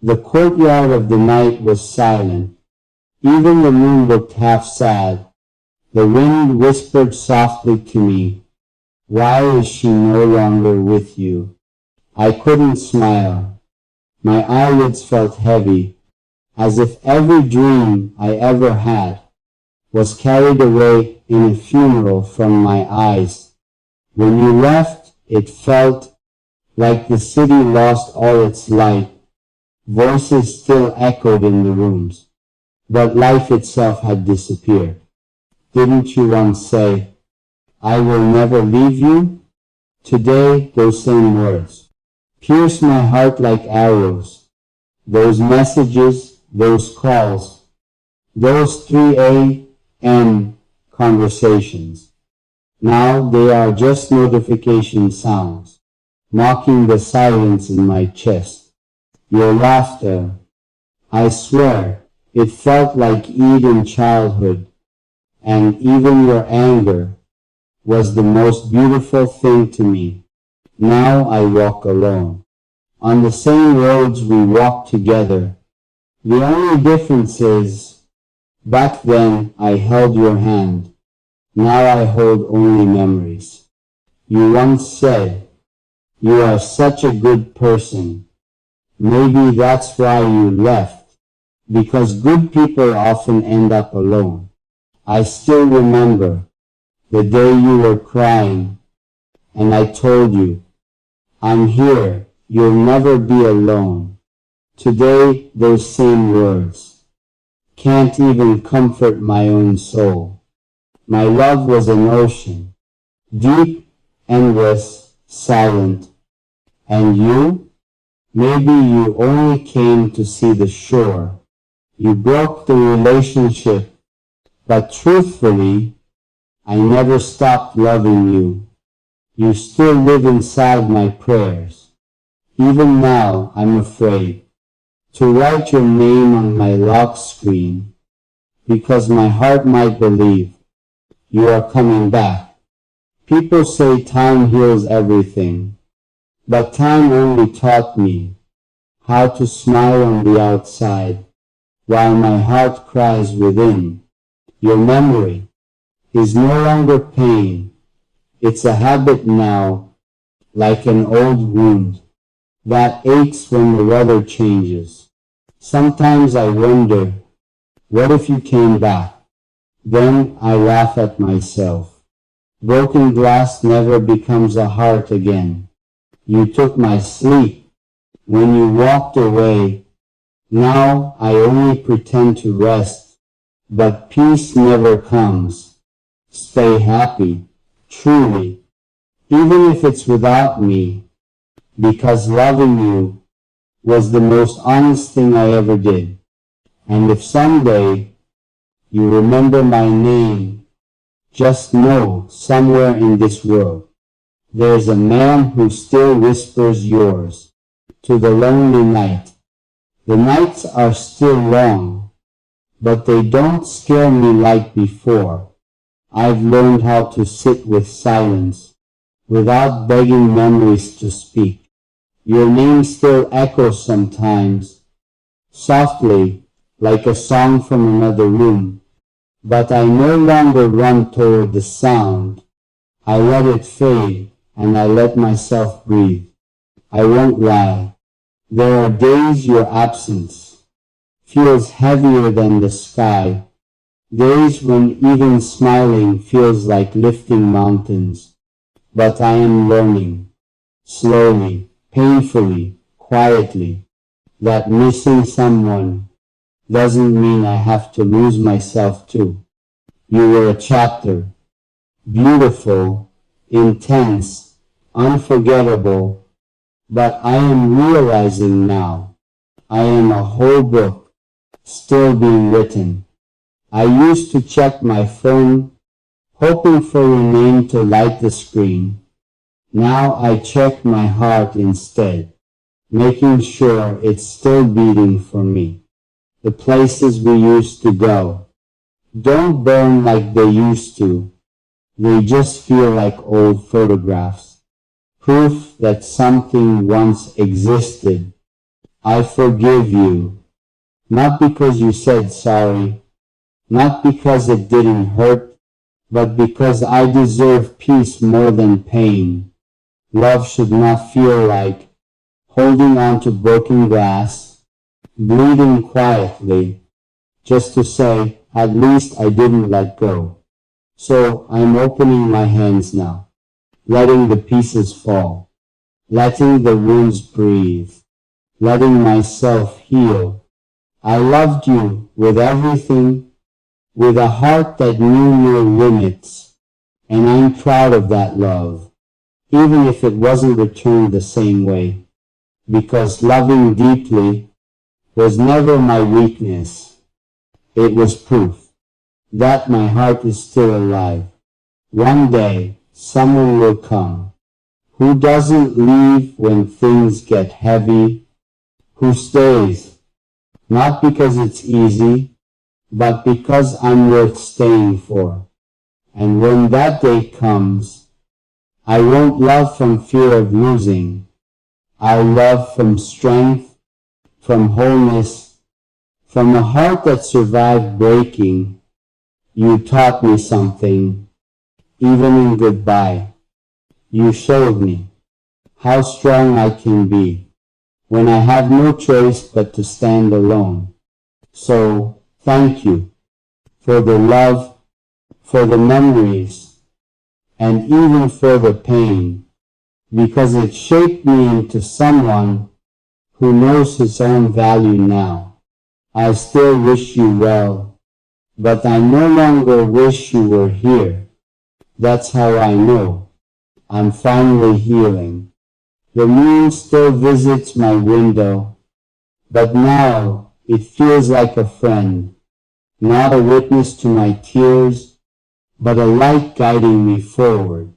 The courtyard of the night was silent. Even the moon looked half sad. The wind whispered softly to me, "Why is she no longer with you?" I couldn't smile. My eyelids felt heavy, as if every dream I ever had was carried away in a funeral from my eyes. When you left, it felt like the city lost all its light. Voices still echoed in the rooms, but life itself had disappeared. Didn't you once say, "I will never leave you"? Today, those same words pierce my heart like arrows. Those messages, those calls, those 3 a.m. conversations. Now they are just notification sounds, mocking the silence in my chest. Your laughter, I swear, it felt like Eid in childhood, and even your anger was the most beautiful thing to me. Now I walk alone, on the same roads we walked together. The only difference is, back then I held your hand, now I hold only memories. You once said, "You are such a good person." Maybe that's why you left, because good people often end up alone. I still remember the day you were crying, and I told you, "I'm here, you'll never be alone." Today, those same words can't even comfort my own soul. My love was an ocean, deep, endless, silent. And you? Maybe you only came to see the shore. You broke the relationship, but truthfully, I never stopped loving you. You still live inside my prayers. Even now, I'm afraid to write your name on my lock screen, because my heart might believe you are coming back. People say time heals everything, but time only taught me how to smile on the outside while my heart cries within. Your memory is no longer pain. It's a habit now, like an old wound that aches when the weather changes. Sometimes I wonder, what if you came back? Then I laugh at myself. Broken glass never becomes a heart again. You took my sleep when you walked away. Now I only pretend to rest, but peace never comes. Stay happy, truly, even if it's without me, because loving you was the most honest thing I ever did. And if someday you remember my name, just know somewhere in this world there's a man who still whispers yours to the lonely night. The nights are still long, but they don't scare me like before. I've learned how to sit with silence without begging memories to speak. Your name still echoes sometimes, softly, like a song from another room. But I no longer run toward the sound. I let it fade, and I let myself breathe. I won't lie. There are days your absence feels heavier than the sky. Days when even smiling feels like lifting mountains. But I am learning, slowly, painfully, quietly, that missing someone doesn't mean I have to lose myself too. You were a chapter, beautiful, intense, unforgettable, but I am realizing now I am a whole book still being written. I used to check my phone, hoping for your name to light the screen. Now I check my heart instead, making sure it's still beating for me. The places we used to go don't burn like they used to. They just feel like old photographs, proof that something once existed. I forgive you, not because you said sorry, not because it didn't hurt, but because I deserve peace more than pain. Love should not feel like holding on to broken glass, bleeding quietly, just to say, at least I didn't let go. So I'm opening my hands now, letting the pieces fall, letting the wounds breathe, letting myself heal. I loved you with everything, with a heart that knew no limits, and I'm proud of that love, even if it wasn't returned the same way, because loving deeply was never my weakness. It was proof that my heart is still alive. One day, someone will come who doesn't leave when things get heavy, who stays, not because it's easy, but because I'm worth staying for. And when that day comes, I won't love from fear of losing. I'll love from strength, from wholeness, from a heart that survived breaking. You taught me something, even in goodbye. You showed me how strong I can be when I have no choice but to stand alone. So, thank you for the love, for the memories, and even for the pain, because it shaped me into someone who knows his own value now. I still wish you well, but I no longer wish you were here. That's how I know I'm finally healing. The moon still visits my window, but now it feels like a friend, not a witness to my tears, but a light guiding me forward.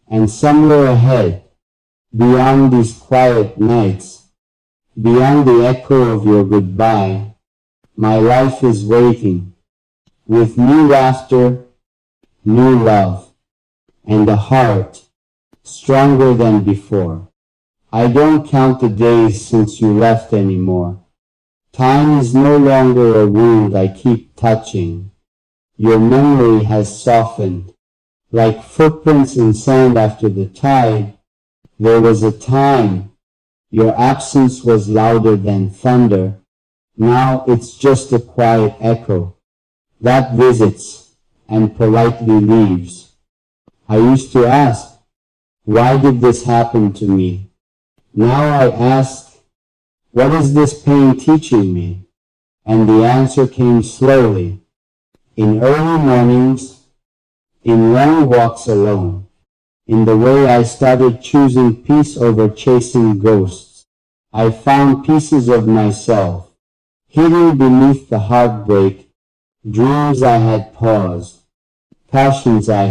And somewhere ahead, beyond these quiet nights, beyond the echo of your goodbye, my life is waiting, with new laughter, new love, and a heart stronger than before. I don't count the days since you left anymore. Time is no longer a wound I keep touching. Your memory has softened. Like footprints in sand after the tide, there was a time your absence was louder than thunder. Now it's just a quiet echo that visits and politely leaves. I used to ask, why did this happen to me? Now I ask, what is this pain teaching me? And the answer came slowly, in early mornings, in long walks alone, in the way I started choosing peace over chasing ghosts. I found pieces of myself, hidden beneath the heartbreak, dreams I had paused, passions I